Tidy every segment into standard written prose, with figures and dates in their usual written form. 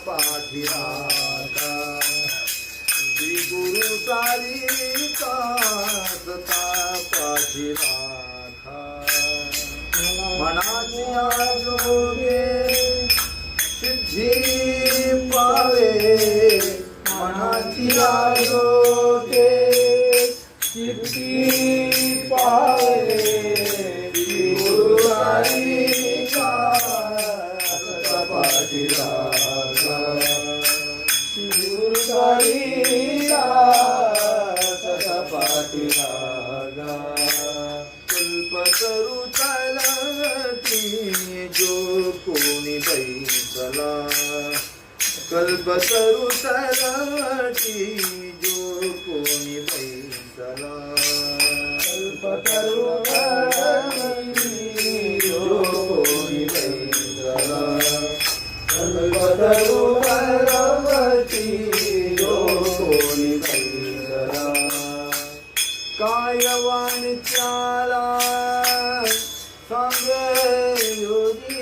पाठी राखा श्री गुरु सारिका सता पाठी राखा मनाची जोगे सिद्धी पावे मनाची जोगे सिद्धी पावे श्री गुरु सारिका सता पाठी राखा श्री गुरु सारिका सता पाठी राखा कल्पतरु चालती जो कोणी बैसला कल्पतरु चालती जो कोणी बैसला कल्पतरु चालती जो कोणी बैसला कल्पतरु चालती जो कोणी बैसला कायवाणी त्याला सांगे योगी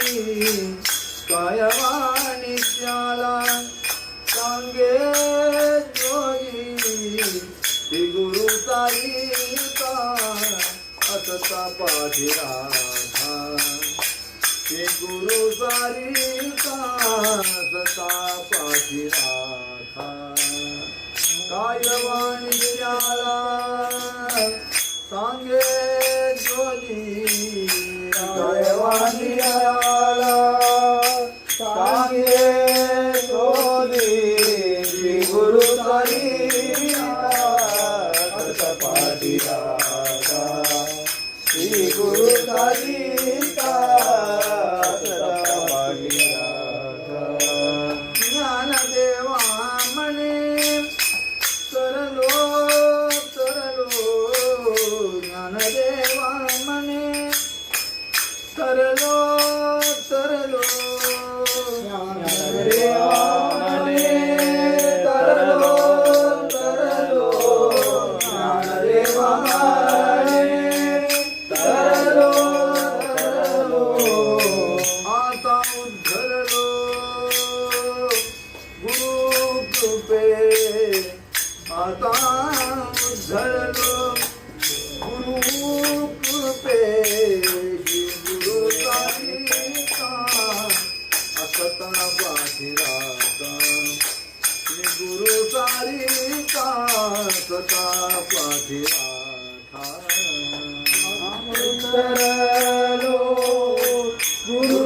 कायवाणी त्याला सांगे योगी श्री गुरु सारिका असता पाठी राखा श्री गुरु सारिका असता पाठी राखा कायवाणी त्याला सांगे जोगी कायवाणी त्याला सांगे जोगी श्री गुरु सारिका सता पाठी राखा श्री गुरु सारिका सता पाठी राखा ज्ञानदेवा म्हणे तरलो ज्ञानदेवा म्हणे तरलो ज्ञानदेवा म्हणे तरलो ज्ञानदेवा म्हणे तरलो आता उद्धरलो गुरु कृपे आता उद्धरलो गुरु कृपे गुरु सारिका असता पाठी राखा श्री गुरु सारिका सता पाठी राखा उद्धरलो गुरु